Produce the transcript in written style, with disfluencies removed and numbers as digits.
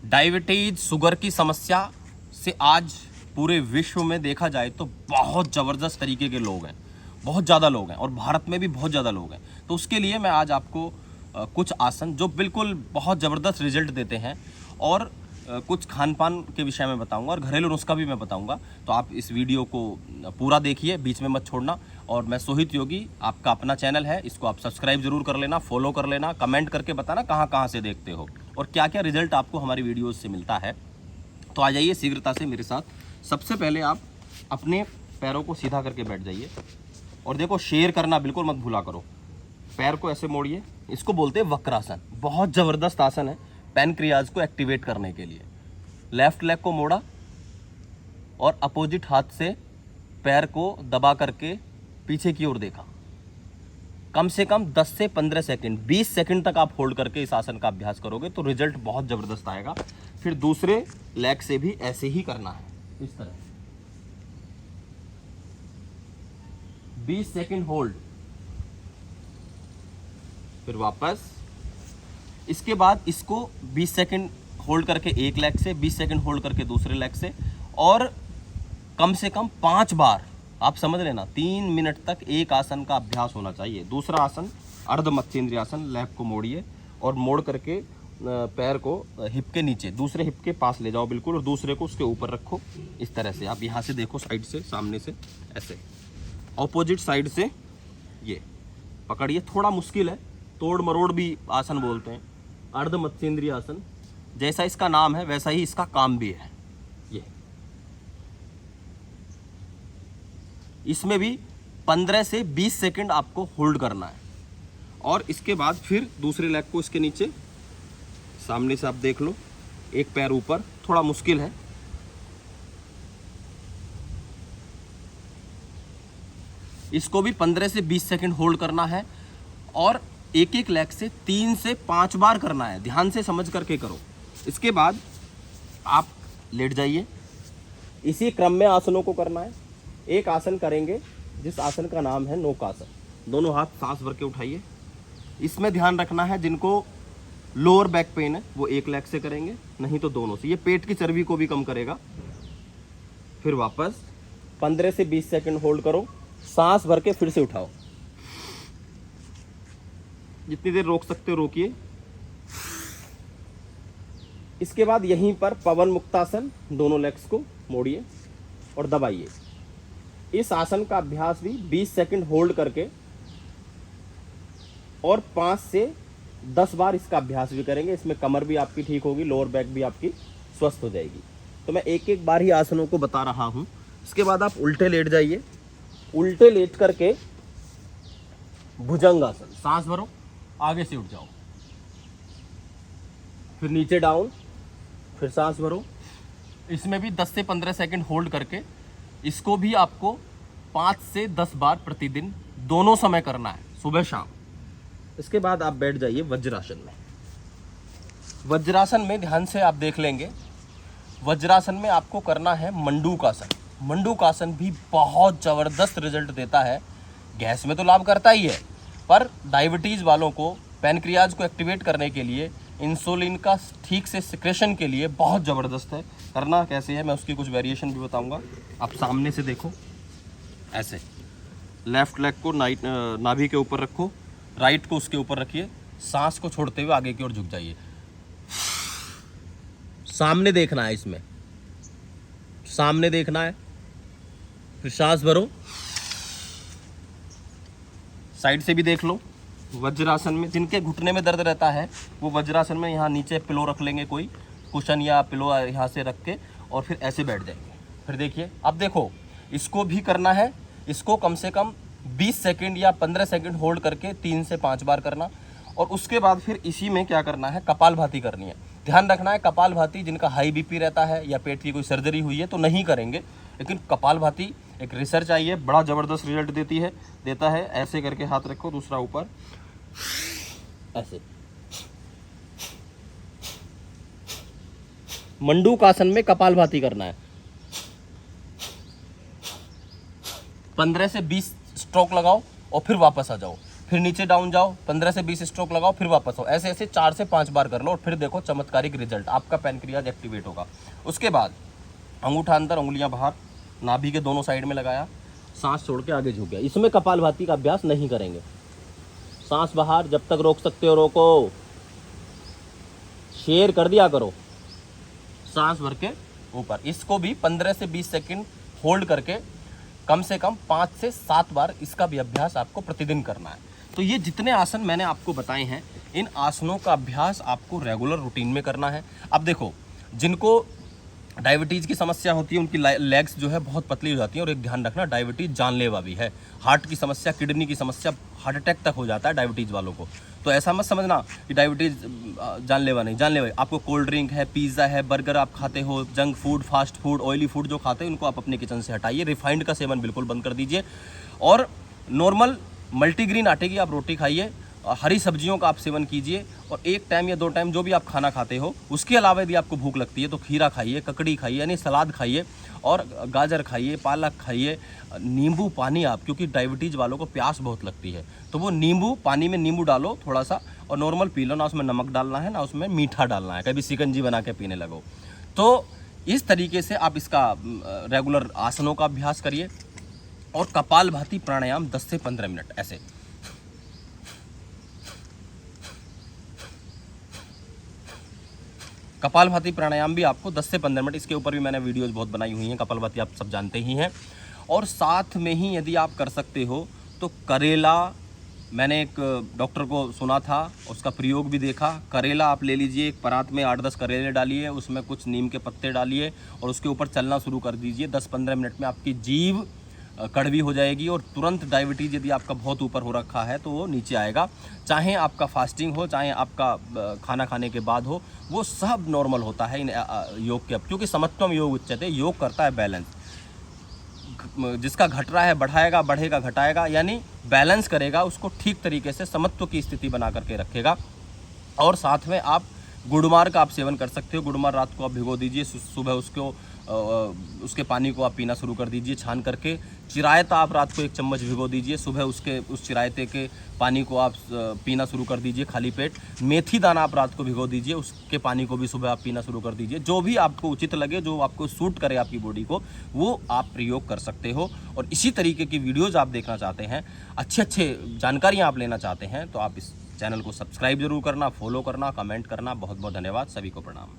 Diabetes sugar की समस्या से आज पूरे विश्व में देखा जाए तो बहुत ज़बरदस्त तरीके के लोग हैं, बहुत ज़्यादा लोग हैं और भारत में भी बहुत ज़्यादा लोग हैं। तो उसके लिए मैं आज आपको कुछ आसन जो बिल्कुल बहुत ज़बरदस्त रिजल्ट देते हैं और कुछ खान पान के विषय में बताऊंगा और घरेलू नुस्खा भी मैं बताऊंगा। तो आप इस वीडियो को पूरा देखिए, बीच में मत छोड़ना। और मैं सोहित योगी, आपका अपना चैनल है, इसको आप सब्सक्राइब जरूर कर लेना, फॉलो कर लेना, कमेंट करके बताना कहाँ कहाँ से देखते हो और क्या क्या रिजल्ट आपको हमारी वीडियोज़ से मिलता है। तो आ जाइए शीघ्रता से मेरे साथ। सबसे पहले आप अपने पैरों को सीधा करके बैठ जाइए और देखो, शेर करना बिल्कुल मत भूला करो। पैर को ऐसे मोड़िए, इसको बोलते हैं वक्रासन। बहुत ज़बरदस्त आसन है पैनक्रियाज को एक्टिवेट करने के लिए। लेफ्ट लेग को मोड़ा और अपोजिट हाथ से पैर को दबा करके पीछे की ओर देखा। कम से कम 10 से 15 सेकंड, 20 सेकंड तक आप होल्ड करके इस आसन का अभ्यास करोगे तो रिजल्ट बहुत ज़बरदस्त आएगा। फिर दूसरे लेग से भी ऐसे ही करना है, इस तरह 20 सेकंड होल्ड, फिर वापस। इसके बाद इसको 20 सेकंड होल्ड करके एक लेग से, 20 सेकंड होल्ड करके दूसरे लेग से, और कम से कम 5 बार, आप समझ लेना 3 मिनट तक एक आसन का अभ्यास होना चाहिए। दूसरा आसन अर्ध मत्स्येंद्रिय आसन। लेग को मोड़िए और मोड़ करके पैर को हिप के नीचे, दूसरे हिप के पास ले जाओ बिल्कुल, और दूसरे को उसके ऊपर रखो। इस तरह से आप यहाँ से देखो, साइड से, सामने से, ऐसे ऑपोजिट साइड से ये पकड़िए। थोड़ा मुश्किल है, तोड़ मरोड़ भी आसन बोलते हैं, अर्ध मत्स्येंद्रिय आसन। जैसा इसका नाम है वैसा ही इसका काम भी है। ये इसमें भी 15 से 20 सेकंड आपको होल्ड करना है। और इसके बाद फिर दूसरे लेग को इसके नीचे, सामने से आप देख लो, एक पैर ऊपर, थोड़ा मुश्किल है। इसको भी 15 से 20 सेकंड होल्ड करना है और एक एक लेग से 3 से 5 बार करना है। ध्यान से समझ करके करो। इसके बाद आप लेट जाइए। इसी क्रम में आसनों को करना है। एक आसन करेंगे जिस आसन का नाम है नौकासन। दोनों हाथ सांस भर के उठाइए। इसमें ध्यान रखना है, जिनको लोअर बैक पेन है वो एक लेग से करेंगे, नहीं तो दोनों से। ये पेट की चर्बी को भी कम करेगा। फिर वापस 15 से 20 सेकंड होल्ड करो, सांस भर के फिर से उठाओ। जितनी देर रोक सकते हो रोकिए। इसके बाद यहीं पर पवन मुक्तासन, दोनों लेग्स को मोड़िए और दबाइए। इस आसन का अभ्यास भी 20 सेकंड होल्ड करके और 5 से 10 बार इसका अभ्यास भी करेंगे। इसमें कमर भी आपकी ठीक होगी, लोअर बैक भी आपकी स्वस्थ हो जाएगी। तो मैं एक एक बार ही आसनों को बता रहा हूं। इसके बाद आप उल्टे लेट जाइए। उल्टे लेट करके भुजंगासन, सांस भरो, आगे से उठ जाओ, फिर नीचे डाउन, फिर सांस भरो। इसमें भी 10 से 15 सेकंड होल्ड करके इसको भी आपको 5 से 10 बार प्रतिदिन दोनों समय करना है, सुबह शाम। इसके बाद आप बैठ जाइए वज्रासन में। वज्रासन में ध्यान से आप देख लेंगे, वज्रासन में आपको करना है मंडूकासन। मंडूकासन भी बहुत ज़बरदस्त रिजल्ट देता है। गैस में तो लाभ करता ही है, पर डायबिटीज़ वालों को पैनक्रियाज को एक्टिवेट करने के लिए, इंसुलिन का ठीक से सिक्रेशन के लिए बहुत ज़बरदस्त है। करना कैसे है मैं उसकी कुछ वेरिएशन भी बताऊंगा। आप सामने से देखो, ऐसे लेफ्ट लेग को नाभि के ऊपर रखो, राइट को उसके ऊपर रखिए। सांस को छोड़ते हुए आगे की ओर झुक जाइए। सामने देखना है, इसमें सामने देखना है। फिर सांस भरो, साइड से भी देख लो। वज्रासन में जिनके घुटने में दर्द रहता है वो वज्रासन में यहाँ नीचे पिलो रख लेंगे, कोई कुशन या पिलो यहाँ से रख के, और फिर ऐसे बैठ जाएंगे। फिर देखिए, अब देखो, इसको भी करना है। इसको कम से कम 20 सेकंड या 15 सेकंड होल्ड करके 3 से 5 बार करना। और उसके बाद फिर इसी में क्या करना है, कपालभाति करनी है। ध्यान रखना है, कपालभाति जिनका हाई बीपी रहता है या पेट की कोई सर्जरी हुई है तो नहीं करेंगे, लेकिन कपालभाति एक रिसर्च आई है, बड़ा ज़बरदस्त रिजल्ट देता है। ऐसे करके हाथ रखो, दूसरा ऊपर, ऐसे। मंडूकासन में कपालभाति करना है। 15 से 20 स्ट्रोक लगाओ और फिर वापस आ जाओ। फिर नीचे डाउन जाओ, 15 से 20 स्ट्रोक लगाओ, फिर वापस आओ। ऐसे ऐसे 4 से 5 बार कर लो और फिर देखो चमत्कारिक रिजल्ट, आपका पैनक्रियाज एक्टिवेट होगा। उसके बाद अंगूठा अंदर, उंगलियां बाहर, नाभि के दोनों साइड में लगाया, सांस छोड़ के आगे झुक गया। इसमें कपालभाति का अभ्यास नहीं करेंगे। सांस बाहर, जब तक रोक सकते हो रोको, शेयर कर दिया करो। सांस भर के ऊपर, इसको भी 15 से 20 सेकंड होल्ड करके कम से कम 5 से 7 बार इसका भी अभ्यास आपको प्रतिदिन करना है। तो ये जितने आसन मैंने आपको बताए हैं, इन आसनों का अभ्यास आपको रेगुलर रूटीन में करना है। अब देखो, जिनको डायबिटीज़ की समस्या होती है उनकी लेग्स जो है बहुत पतली हो जाती है, और एक ध्यान रखना, डायबिटीज़ जानलेवा भी है। हार्ट की समस्या, किडनी की समस्या, हार्ट अटैक तक हो जाता है डायबिटीज़ वालों को। तो ऐसा मत समझना कि डायबिटीज़ जानलेवा नहीं, जानलेवा। आपको कोल्ड ड्रिंक है, पिज़्ज़ा है, बर्गर आप खाते हो, junk food, fast food, oily food जो खाते हैं, उनको आप अपने किचन से हटाइए। रिफाइंड का सेवन बिल्कुल बंद कर दीजिए, और नॉर्मल मल्टीग्रेन आटे की आप रोटी खाइए, हरी सब्जियों का आप सेवन कीजिए, और 1 टाइम या 2 टाइम जो भी आप खाना खाते हो, उसके अलावा यदि आपको भूख लगती है तो खीरा खाइए, ककड़ी खाइए, यानी सलाद खाइए, और गाजर खाइए, पालक खाइए, नींबू पानी आप, क्योंकि डायबिटीज़ वालों को प्यास बहुत लगती है, तो वो नींबू पानी में नींबू डालो थोड़ा सा, और नॉर्मल पी लो, ना उसमें नमक डालना है ना उसमें मीठा डालना है, कभी शिकंजी बना के पीने लगो। तो इस तरीके से आप इसका रेगुलर आसनों का अभ्यास करिए, और कपालभाति प्राणायाम 10 से 15 मिनट ऐसे। कपालभाति प्राणायाम भी आपको 10 से 15 मिनट, इसके ऊपर भी मैंने वीडियोस बहुत बनाई हुई हैं, कपालभाति आप सब जानते ही हैं। और साथ में ही यदि आप कर सकते हो तो करेला, मैंने एक डॉक्टर को सुना था, उसका प्रयोग भी देखा। करेला आप ले लीजिए, एक परात में 8-10 करेले डालिए, उसमें कुछ नीम के पत्ते डालिए, और उसके ऊपर चलना शुरू कर दीजिए। 10-15 मिनट में आपकी जीभ कड़वी हो जाएगी, और तुरंत डायबिटीज़ यदि आपका बहुत ऊपर हो रखा है तो वो नीचे आएगा। चाहे आपका फास्टिंग हो, चाहे आपका खाना खाने के बाद हो, वो सब नॉर्मल होता है इन योग के। क्योंकि समत्वम योग उच्यते, योग करता है बैलेंस। जिसका घट रहा है बढ़ाएगा, बढ़ेगा घटाएगा, यानी बैलेंस करेगा, उसको ठीक तरीके से समत्व की स्थिति बना करके रखेगा। और साथ में आप गुड़मार का आप सेवन कर सकते हो। गुड़मार रात को आप भिगो दीजिए, सुबह उसके पानी को आप पीना शुरू कर दीजिए छान करके। चिरायता आप रात को 1 चम्मच भिगो दीजिए, सुबह उस चिरायते के पानी को आप पीना शुरू कर दीजिए खाली पेट। मेथी दाना आप रात को भिगो दीजिए, उसके पानी को भी सुबह आप पीना शुरू कर दीजिए। जो भी आपको उचित लगे, जो आपको सूट करे आपकी बॉडी को, वो आप प्रयोग कर सकते हो। और इसी तरीके की वीडियोज़ आप देखना चाहते हैं, अच्छे जानकारियाँ आप लेना चाहते हैं, तो आप इस चैनल को सब्सक्राइब जरूर करना, फॉलो करना, कमेंट करना। बहुत बहुत धन्यवाद, सभी को प्रणाम।